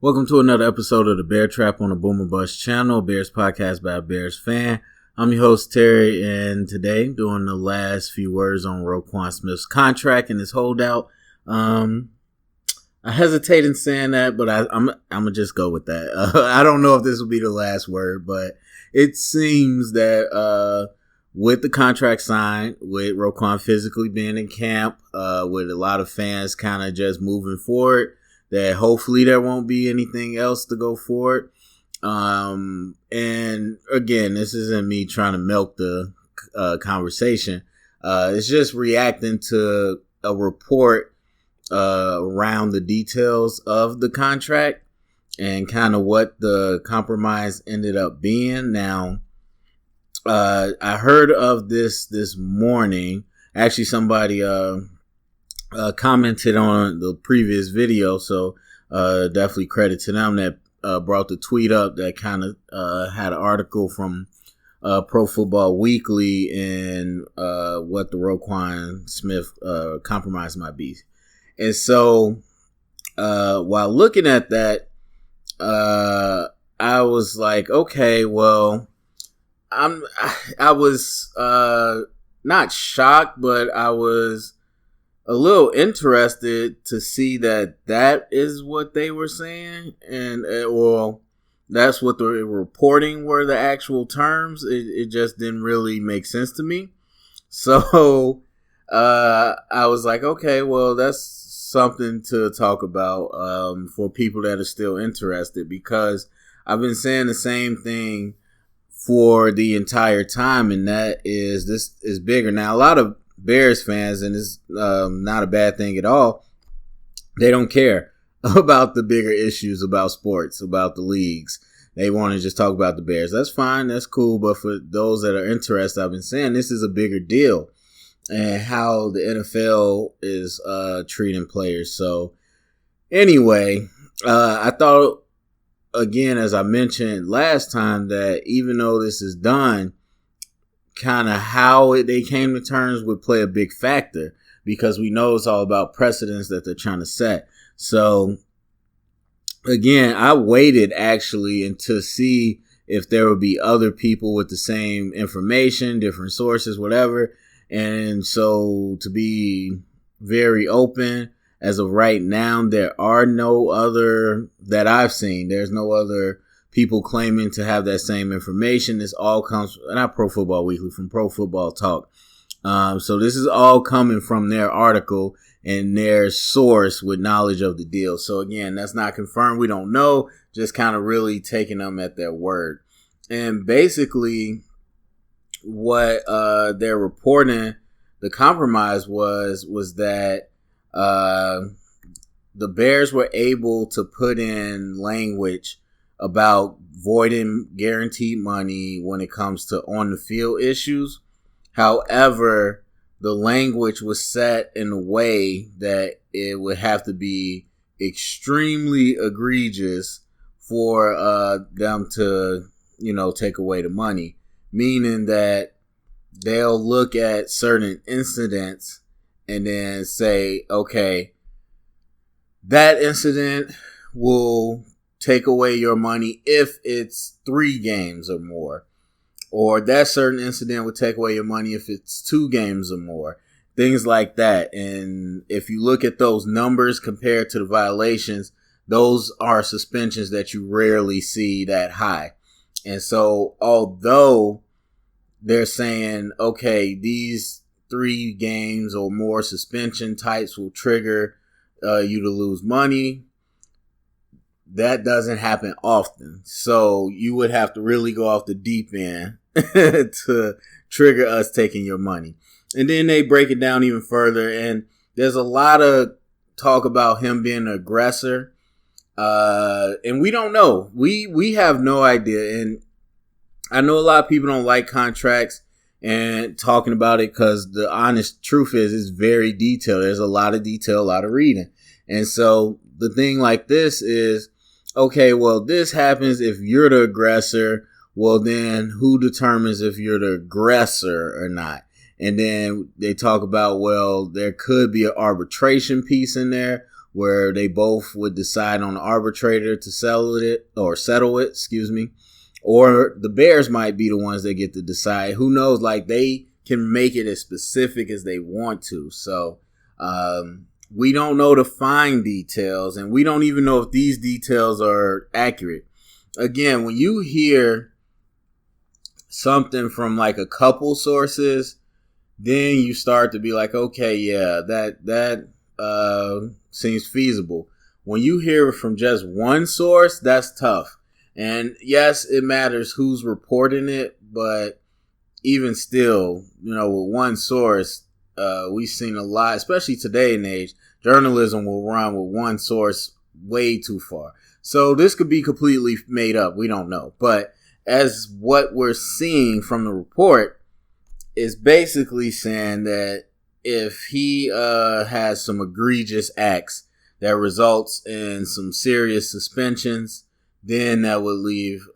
Welcome to another episode of the Bear Trap on the Boomer Bust channel, Bears podcast by a Bears fan. I'm your host, Terry, and today doing the last few words on Roquan Smith's contract and his holdout. I hesitate in saying that, but I'm gonna just go with that. I don't know if this will be the last word, but it seems that with the contract signed, with Roquan physically being in camp, with a lot of fans kind of just moving forward, that hopefully there won't be anything else to go forward. And again, this isn't me trying to milk the conversation. It's just reacting to a report around the details of the contract and kind of what the compromise ended up being. Now, I heard of this morning. Actually, somebody commented on the previous video, so definitely credit to them that brought the tweet up that kind of had an article from Pro Football Weekly and what the Roquan Smith compromise might be. And so while looking at that, I was like, okay, well, I was not shocked, but I was a little interested to see that is what they were saying, and well, that's what the reporting were, the actual terms. It just didn't really make sense to me. So I was like, okay, well, that's something to talk about for people that are still interested, because I've been saying the same thing for the entire time, and that is this is bigger. Now, a lot of Bears fans, and it's not a bad thing at all, they don't care about the bigger issues about sports, about the leagues. They want to just talk about the Bears. That's fine, that's cool, but for those that are interested, I've been saying this is a bigger deal and how the NFL is treating players. So anyway, I thought, again, as I mentioned last time, that even though this is done, kind of how they came to terms would play a big factor, because we know it's all about precedents that they're trying to set. So again, I waited actually to see if there would be other people with the same information, different sources, whatever. And so, to be very open, as of right now, there are no other that I've seen. There's no other people claiming to have that same information. This all comes, not Pro Football Weekly, from Pro Football Talk. So this is all coming from their article and their source with knowledge of the deal. So again, that's not confirmed. We don't know, just kind of really taking them at their word. And basically what they're reporting the compromise was that the Bears were able to put in language about voiding guaranteed money when it comes to on the field issues. However, the language was set in a way that it would have to be extremely egregious for them to, take away the money. Meaning that they'll look at certain incidents and then say, okay, that incident will take away your money if it's 3 games or more. Or that certain incident would take away your money if it's 2 games or more. Things like that. And if you look at those numbers compared to the violations, those are suspensions that you rarely see that high. And so, although they're saying, okay, these 3 games or more suspension types will trigger you to lose money, that doesn't happen often. So you would have to really go off the deep end to trigger us taking your money. And then they break it down even further. And there's a lot of talk about him being an aggressor. And we don't know. We have no idea. And I know a lot of people don't like contracts and talking about it, because the honest truth is it's very detailed. There's a lot of detail, a lot of reading. And so the thing like this is, okay, well, this happens if you're the aggressor. Well, then who determines if you're the aggressor or not? And then they talk about, well, there could be an arbitration piece in there where they both would decide on the arbitrator to settle it, or the Bears might be the ones that get to decide. Who knows? Like, they can make it as specific as they want to. So, we don't know the fine details, and we don't even know if these details are accurate. Again, when you hear something from like a couple sources, then you start to be like, okay, yeah, that seems feasible. When you hear from just one source, that's tough. And yes, it matters who's reporting it, but even still, with one source, we've seen a lot, especially today and age, journalism will run with one source way too far. So this could be completely made up. We don't know. But as what we're seeing from the report is basically saying that if he has some egregious acts that results in some serious suspensions, then that would leave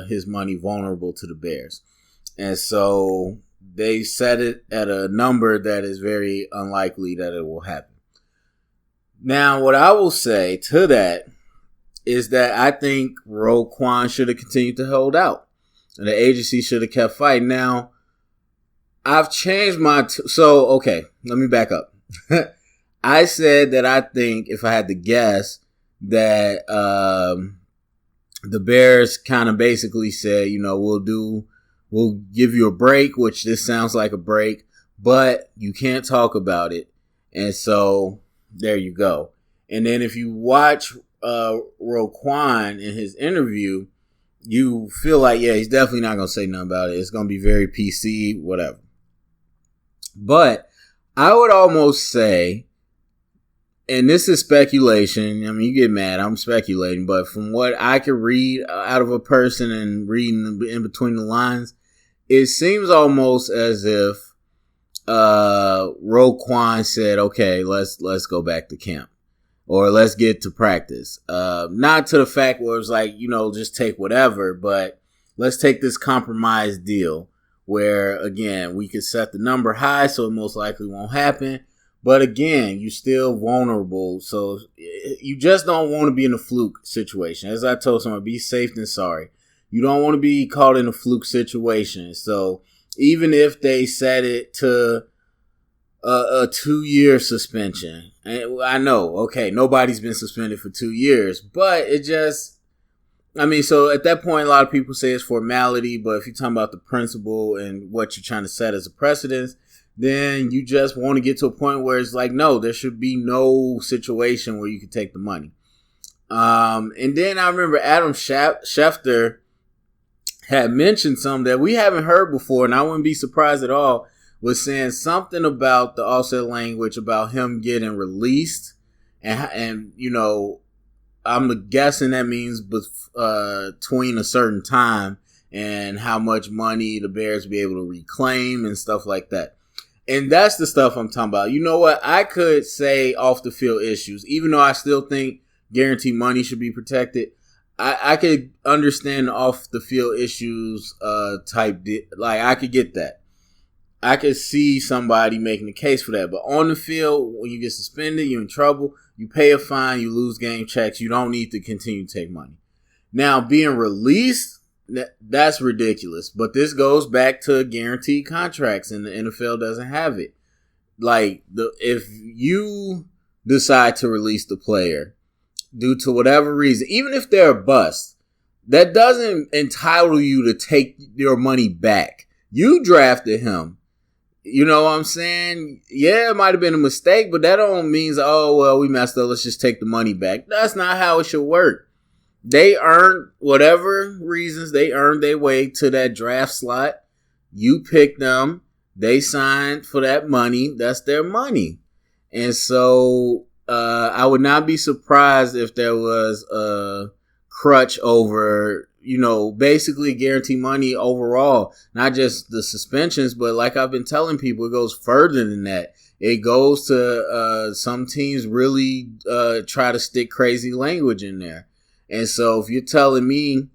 his money vulnerable to the Bears. And so they set it at a number that is very unlikely that it will happen. Now, what I will say to that is that I think Roquan should have continued to hold out, and the agency should have kept fighting. Now, I've changed my... okay, let me back up. I said that I think, if I had to guess, that the Bears kind of basically said, we'll give you a break, which this sounds like a break, but you can't talk about it. And so there you go. And then if you watch Roquan in his interview, you feel like, yeah, he's definitely not going to say nothing about it. It's going to be very PC, whatever. But I would almost say, and this is speculation. I mean, you get mad, I'm speculating, but from what I could read out of a person and reading in between the lines, it seems almost as if Roquan said, okay, let's go back to camp, or let's get to practice. Not to the fact where it's like, just take whatever, but let's take this compromise deal where, again, we could set the number high so it most likely won't happen. But again, you're still vulnerable. So you just don't want to be in a fluke situation. As I told someone, be safe than sorry. You don't want to be caught in a fluke situation. So even if they set it to a 2-year suspension, and I know, okay, nobody's been suspended for 2 years, but it just, so at that point, a lot of people say it's formality, but if you're talking about the principle and what you're trying to set as a precedent, then you just want to get to a point where it's like, no, there should be no situation where you can take the money. And then I remember Adam Schefter had mentioned something that we haven't heard before, and I wouldn't be surprised at all, was saying something about the offset language about him getting released. And I'm guessing that means between a certain time and how much money the Bears be able to reclaim and stuff like that. And that's the stuff I'm talking about. You know what? I could say off the field issues, even though I still think guaranteed money should be protected. I could understand off the field issues like I could get that. I could see somebody making a case for that. But on the field, when you get suspended, you're in trouble. You pay a fine, you lose game checks. You don't need to continue to take money. Now, being released, that's ridiculous. But this goes back to guaranteed contracts, and the NFL doesn't have it. Like, if you decide to release the player due to whatever reason, even if they're a bust, that doesn't entitle you to take your money back. You drafted him. You know what I'm saying? Yeah, it might have been a mistake, but that don't mean, oh, well, we messed up, let's just take the money back. That's not how it should work. They earned, whatever reasons, they earned their way to that draft slot. You picked them. They signed for that money. That's their money. And so I would not be surprised if there was a crutch over, basically guarantee money overall. Not just the suspensions, but like I've been telling people, it goes further than that. It goes to some teams really try to stick crazy language in there. And so if you're telling me,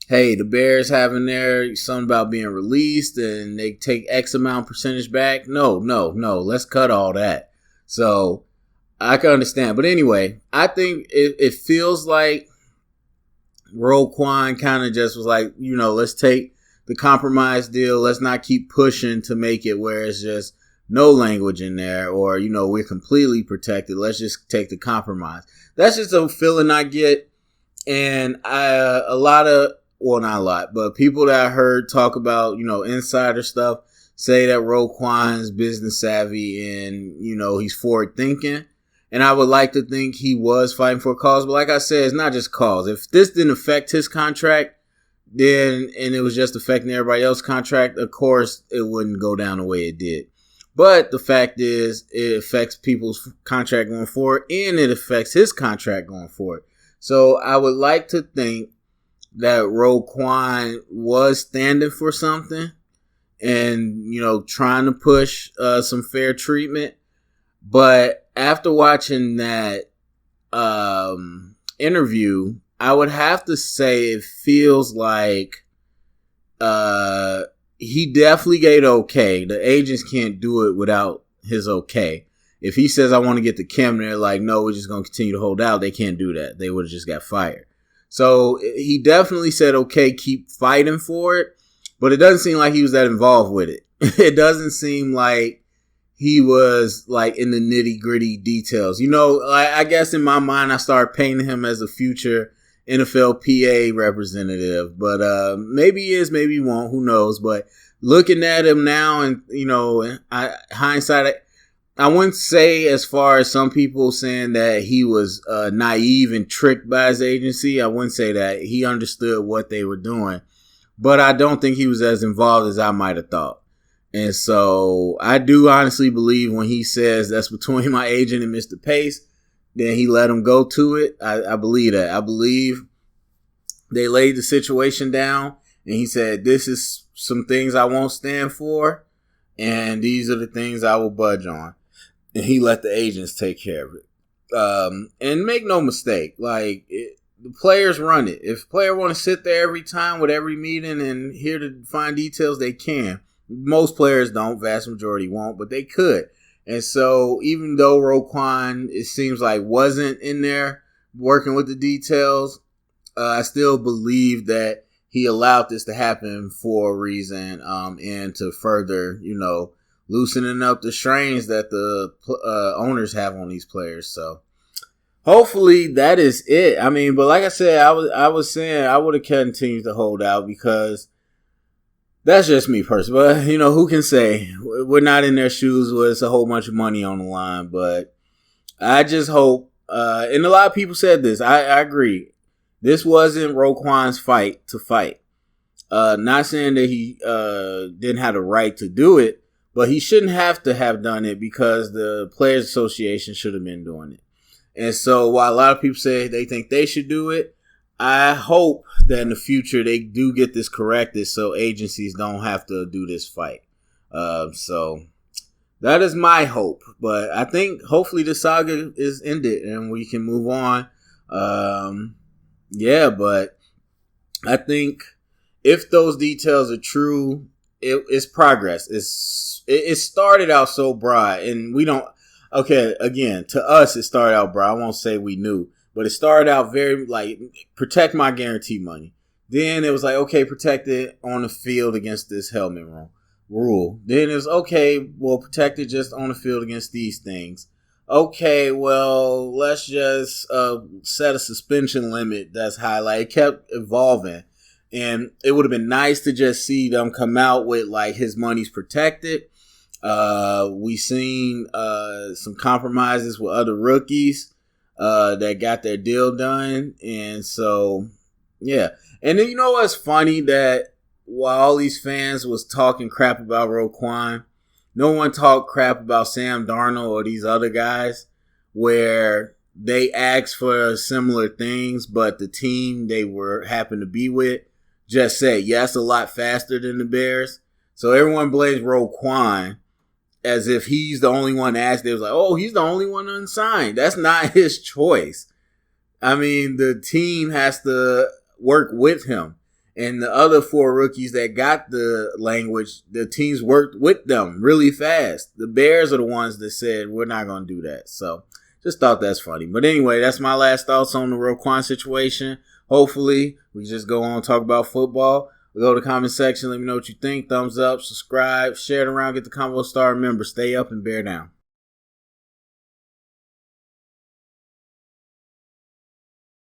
hey, the Bears having their something about being released and they take X amount percentage back, no, let's cut all that. So I can understand. But anyway, I think it feels like Roquan kind of just was like, let's take the compromise deal. Let's not keep pushing to make it where it's just no language in there or, we're completely protected. Let's just take the compromise. That's just a feeling I get. And not a lot, but people that I heard talk about, insider stuff say that Roquan's business savvy and, he's forward thinking. And I would like to think he was fighting for a cause. But like I said, it's not just cause. If this didn't affect his contract, and it was just affecting everybody else's contract, of course, it wouldn't go down the way it did. But the fact is, it affects people's contract going forward, and it affects his contract going forward. So I would like to think that Roquan was standing for something and, trying to push some fair treatment. But after watching that interview, I would have to say it feels like he definitely gave it okay. The agents can't do it without his okay. If he says, I want to get to Kim, they're like, no, we're just going to continue to hold out. They can't do that. They would have just got fired. So he definitely said, okay, keep fighting for it. But it doesn't seem like he was that involved with it. It doesn't seem like he was like in the nitty gritty details. I guess in my mind, I started painting him as a future NFLPA representative, but maybe he is, maybe he won't, who knows. But looking at him now and, hindsight, I wouldn't say as far as some people saying that he was naive and tricked by his agency. I wouldn't say that. He understood what they were doing, but I don't think he was as involved as I might have thought. And so I do honestly believe when he says that's between my agent and Mr. Pace, then he let him go to it. I believe that. I believe they laid the situation down and he said, this is some things I won't stand for, and these are the things I will budge on. And he let the agents take care of it. And make no mistake, the players run it. If a player want to sit there every time with every meeting and hear to find details, they can. Most players don't, vast majority won't, but they could. And so even though Roquan, it seems like, wasn't in there working with the details, I still believe that he allowed this to happen for a reason, and to further, loosening up the strains that the owners have on these players. So hopefully that is it. I mean, but like I said, I was saying I would have continued to hold out because that's just me personally. But, who can say? We're not in their shoes where it's a whole bunch of money on the line. But I just hope, and a lot of people said this, I agree. This wasn't Roquan's fight to fight. Not saying that he didn't have the right to do it, but he shouldn't have to have done it because the Players Association should have been doing it. And so while a lot of people say they think they should do it, I hope that in the future they do get this corrected so agencies don't have to do this fight. So that is my hope. But I think hopefully the saga is ended and we can move on. But I think if those details are true, it's progress. It started out so broad, and we don't. Okay, again, to us it started out broad. I won't say we knew, but it started out very protect my guarantee money. Then it was like, okay, protect it on the field against this helmet rule. Then it was okay, well, protect it just on the field against these things. Okay, well, let's just set a suspension limit that's highlighted. It kept evolving. And it would have been nice to just see them come out with his money's protected. We seen some compromises with other rookies that got their deal done. And so, yeah. And then what's funny? That while all these fans was talking crap about Roquan, no one talked crap about Sam Darnold or these other guys where they asked for similar things, but the team they happened to be with just said, yes, a lot faster than the Bears. So everyone blames Roquan as if he's the only one asked. It was like, oh, he's the only one unsigned. That's not his choice. I mean, the team has to work with him. And the other 4 rookies that got the language, the teams worked with them really fast. The Bears are the ones that said, we're not going to do that. So just thought that's funny. But anyway, that's my last thoughts on the Roquan situation. Hopefully, we just go on and talk about football. Go to the comment section. Let me know what you think. Thumbs up, subscribe, share it around, get the combo star. Remember, stay up and bear down.